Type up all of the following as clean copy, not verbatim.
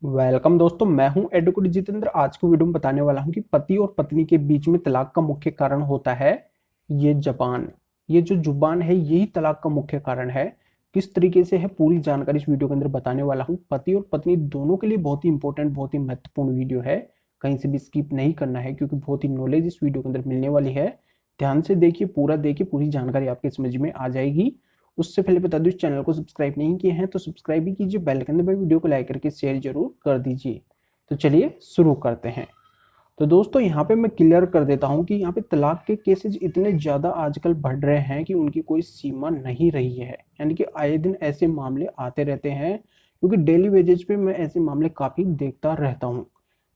Welcome दोस्तों, मैं हूं एडवोकेट जितेंद्र। आज की वीडियो में बताने वाला हूं कि पति और पत्नी के बीच में तलाक का मुख्य कारण होता है ये जबान। ये जो जुबान है यही तलाक का मुख्य कारण है। किस तरीके से है पूरी जानकारी इस वीडियो के अंदर बताने वाला हूं। पति और पत्नी दोनों के लिए बहुत ही इंपॉर्टेंट, बहुत ही महत्वपूर्ण वीडियो है। कहीं से भी स्किप नहीं करना है क्योंकि बहुत ही नॉलेज इस वीडियो के अंदर मिलने वाली है। ध्यान से देखिए, पूरा देखिए, पूरी जानकारी आपके समझ में आ जाएगी। उससे पहले बता दूं, इस चैनल को सब्सक्राइब नहीं किए हैं तो सब्सक्राइब भी कीजिए, बेल के अंदर भाई वीडियो को लाइक करके शेयर जरूर कर दीजिए। तो चलिए शुरू करते हैं। तो दोस्तों यहाँ पे मैं क्लियर कर देता हूँ कि यहाँ पे तलाक के केसेज इतने ज़्यादा आजकल बढ़ रहे हैं कि उनकी कोई सीमा नहीं रही है। यानी कि आए दिन ऐसे मामले आते रहते हैं, क्योंकि डेली बेसिस पे मैं ऐसे मामले काफ़ी देखता रहता हूँ।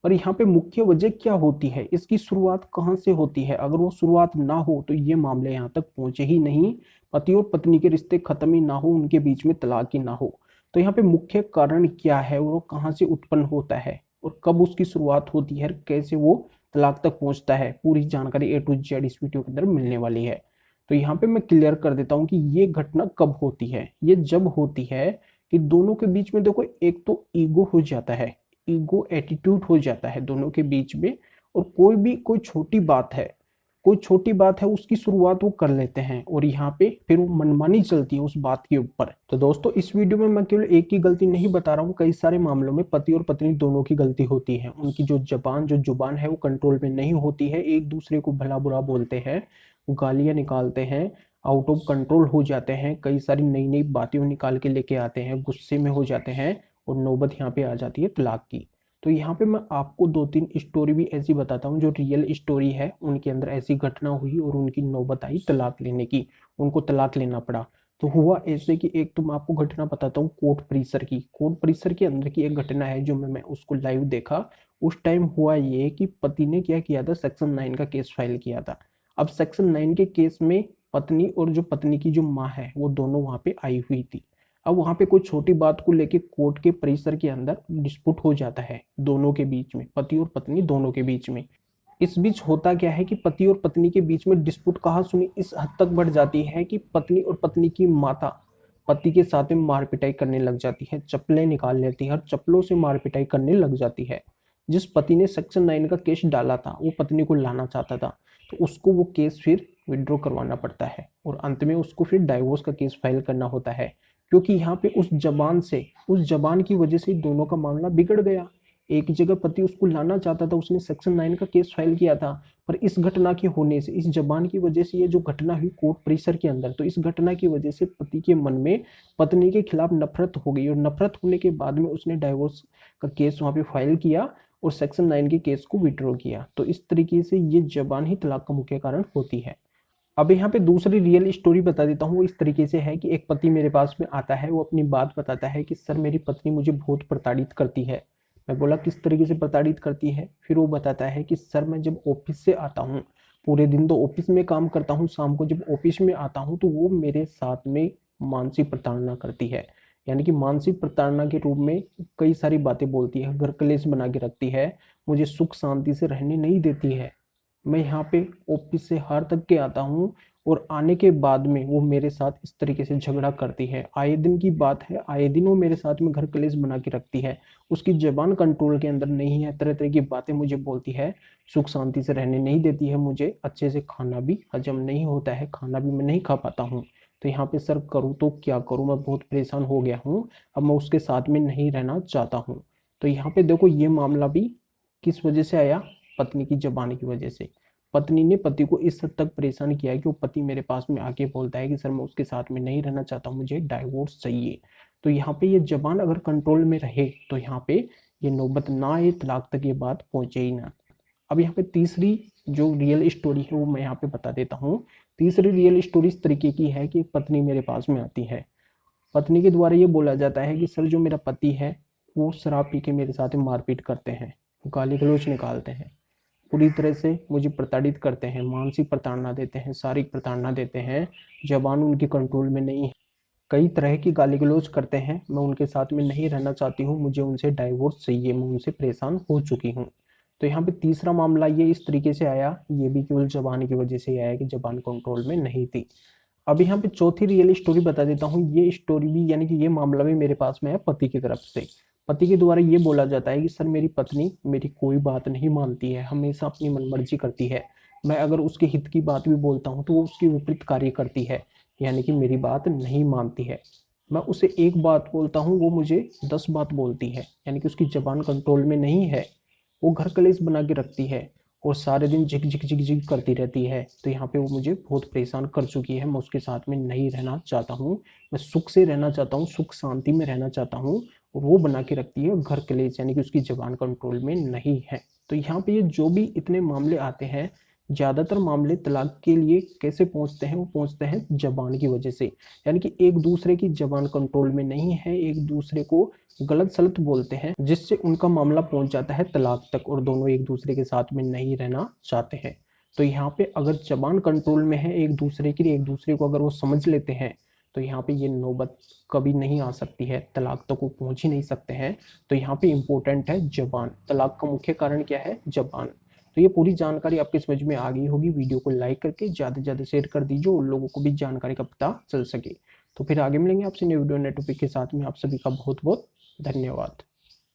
और यहाँ पे मुख्य वजह क्या होती है, इसकी शुरुआत कहाँ से होती है। अगर वो शुरुआत ना हो तो ये मामले यहाँ तक पहुँचे ही नहीं, पति और पत्नी के रिश्ते खत्म ही ना हो, उनके बीच में तलाक ही ना हो। तो यहाँ पे मुख्य कारण क्या है, वो कहाँ से उत्पन्न होता है और कब उसकी शुरुआत होती है, कैसे वो तलाक तक पहुंचता है, पूरी जानकारी ए टू जेड इस वीडियो के अंदर मिलने वाली है। तो यहाँ पे मैं क्लियर कर देता हूँ कि ये घटना कब होती है। ये जब होती है कि दोनों के बीच में, देखो, एक तो ईगो हो जाता है, ईगो एटीट्यूड हो जाता है दोनों के बीच में। और कोई छोटी बात है, कोई छोटी बात है, उसकी शुरुआत वो कर लेते हैं और यहाँ पे फिर वो मनमानी चलती है उस बात के ऊपर। तो दोस्तों इस वीडियो में मैं केवल एक की गलती नहीं बता रहा हूँ, कई सारे मामलों में पति और पत्नी दोनों की गलती होती है। उनकी जो जुबान है वो कंट्रोल में नहीं होती है, एक दूसरे को भला बुरा बोलते हैं, गालियां निकालते हैं, आउट ऑफ कंट्रोल हो जाते हैं, कई सारी नई नई बातें निकाल के लेके आते हैं, गुस्से में हो जाते हैं और नौबत यहाँ पे आ जाती है तलाक की। तो यहाँ पे मैं आपको दो तीन स्टोरी भी ऐसी बताता हूँ जो रियल स्टोरी है, उनके अंदर ऐसी घटना हुई और उनकी नौबत आई तलाक लेने की, उनको तलाक लेना पड़ा। तो हुआ ऐसे कि एक तो मैं आपको घटना बताता हूँ कोर्ट परिसर की। कोर्ट परिसर के अंदर की एक घटना है जो मैं उसको लाइव देखा। उस टाइम हुआ ये कि पति ने क्या किया था, सेक्शन 9 का केस फाइल किया था। अब सेक्शन 9 के केस में पत्नी और जो पत्नी की जो माँ है वो दोनों वहां पे आई हुई थी। अब वहां पे कोई छोटी बात को लेके कोर्ट के परिसर के अंदर डिस्प्यूट हो जाता है दोनों के बीच में, पति और पत्नी दोनों के बीच में। इस बीच होता क्या है कि पति और पत्नी के बीच में डिस्प्यूट कहाँ सुनी इस हद तक बढ़ जाती है कि पत्नी और पत्नी की माता पति के साथ में मार पिटाई करने लग जाती है, चप्पलें निकाल लेती है और चप्पलों से मार पिटाई करने लग जाती है। जिस पति ने सेक्शन 9 का केस डाला था वो पत्नी को लाना चाहता था, तो उसको वो केस फिर विड्रॉ करवाना पड़ता है और अंत में उसको फिर डाइवोर्स का केस फाइल करना होता है। क्योंकि यहाँ पे उस जबान की वजह से दोनों का मामला बिगड़ गया। एक जगह पति उसको लाना चाहता था, उसने सेक्शन 9 का केस फाइल किया था, पर इस घटना के होने से, इस जबान की वजह से, ये जो घटना हुई कोर्ट परिसर के अंदर, तो इस घटना की वजह से पति के मन में पत्नी के खिलाफ नफरत हो गई और नफरत होने के बाद में उसने डाइवोर्स का केस वहां पे फाइल किया और सेक्शन 9 के केस को विड्रॉ किया। तो इस तरीके से ये जबान ही तलाक का मुख्य कारण होती है। अब यहाँ पे दूसरी रियल स्टोरी बता देता हूँ। वो इस तरीके से है कि एक पति मेरे पास में आता है, वो अपनी बात बताता है कि सर मेरी पत्नी मुझे बहुत प्रताड़ित करती है। मैं बोला किस तरीके से प्रताड़ित करती है। फिर वो बताता है कि सर मैं जब ऑफिस से आता हूँ, पूरे दिन तो ऑफिस में काम करता हूँ, शाम को जब ऑफिस में आता हूँ तो वो मेरे साथ में मानसिक प्रताड़ना करती है। यानी कि मानसिक प्रताड़ना के रूप में कई सारी बातें बोलती है, घर कलेश बना के रखती है, मुझे सुख शांति से रहने नहीं देती है। मैं यहाँ पे ऑफिस से हार तक के आता हूँ और आने के बाद में वो मेरे साथ इस तरीके से झगड़ा करती है। आए दिन की बात है, आए दिन वो मेरे साथ में घर कलेश बना के रखती है। उसकी जबान कंट्रोल के अंदर नहीं है, तरह तरह की बातें मुझे बोलती है, सुख शांति से रहने नहीं देती है, मुझे अच्छे से खाना भी हजम नहीं होता है, खाना भी मैं नहीं खा पाता हूँ। तो यहाँ पे सर करूँ तो क्या करूँ, मैं बहुत परेशान हो गया हूँ, अब मैं उसके साथ में नहीं रहना चाहता हूँ। तो यहाँ पे देखो ये मामला भी किस वजह से आया, पत्नी की जबान की वजह से। पत्नी ने पति को इस हद तक परेशान किया है कि वो पति मेरे पास में आके बोलता है कि सर मैं उसके साथ में नहीं रहना चाहता हूँ, मुझे डाइवोर्स चाहिए। तो यहाँ पे ये जबान अगर कंट्रोल में रहे तो यहाँ पे ये नौबत ना आए, तलाक तक ये बात पहुंचे ही ना। अब यहाँ पे तीसरी जो रियल स्टोरी है वो मैं यहाँ पे बता देता हूँ। तीसरी रियल स्टोरी इस तरीके की है कि एक पत्नी मेरे पास में आती है। पत्नी के द्वारा ये बोला जाता है कि सर जो मेरा पति है वो शराब पी के मेरे साथ मारपीट करते हैं, गाली गलौज निकालते हैं, पूरी तरह से मुझे प्रताड़ित करते हैं, मानसिक प्रताड़ना देते हैं, शारीरिक प्रताड़ना देते हैं, जबान उनके कंट्रोल में नहीं है, कई तरह की गाली गलौज करते हैं, मैं उनके साथ में नहीं रहना चाहती हूँ, मुझे उनसे डाइवोर्स चाहिए, मैं उनसे परेशान हो चुकी हूँ। तो यहाँ पे तीसरा मामला ये इस तरीके से आया, ये भी केवल जबान की वजह से आया कि जबान कंट्रोल में नहीं थी। अब यहाँ पे चौथी रियल स्टोरी बता देता हूँ। ये स्टोरी भी, यानी कि ये मामला भी मेरे पास में है पति की तरफ से। पति के द्वारा ये बोला जाता है कि सर मेरी पत्नी मेरी कोई बात नहीं मानती है, हमेशा अपनी मनमर्जी करती है, मैं अगर उसके हित की बात भी बोलता हूँ तो वो उसकी विपरीत कार्य करती है, यानी कि मेरी बात नहीं मानती है। मैं उसे एक बात बोलता हूँ वो मुझे 10 बात बोलती है, यानी कि उसकी जबान कंट्रोल में नहीं है, वो घर कलेश बना के रखती है और सारे दिन झिक झिक झिक झिक करती रहती है। तो यहाँ पे वो मुझे बहुत परेशान कर चुकी है, मैं उसके साथ में नहीं रहना चाहता हूँ, मैं सुख से रहना चाहता हूँ, सुख शांति में रहना चाहता हूँ, और वो बना के रखती है घर कलेश, यानी कि उसकी जबान कंट्रोल में नहीं है। तो यहाँ पे ये जो भी इतने मामले आते हैं, ज़्यादातर मामले तलाक के लिए कैसे पहुंचते हैं, वो पहुंचते हैं जबान की वजह से, यानी कि एक दूसरे की जबान कंट्रोल में नहीं है, एक दूसरे को गलत सलत बोलते हैं, जिससे उनका मामला पहुंच जाता है तलाक तक और दोनों एक दूसरे के साथ में नहीं रहना चाहते हैं। तो यहाँ पे अगर जबान कंट्रोल में है एक दूसरे की, एक दूसरे को अगर वो समझ लेते हैं, तो यहाँ पे ये नौबत कभी नहीं आ सकती है, तलाक तक वो पहुंच ही नहीं सकते हैं। तो यहाँ पे इम्पोर्टेंट है जबान, तलाक का मुख्य कारण क्या है, जबान। तो ये पूरी जानकारी आपके समझ में आ गई होगी, वीडियो को लाइक करके ज़्यादा से ज़्यादा शेयर कर दीजिए उन लोगों को भी जानकारी का पता चल सके। तो फिर आगे मिलेंगे आपसे नए वीडियो नए टॉपिक के साथ में, आप सभी का बहुत बहुत धन्यवाद।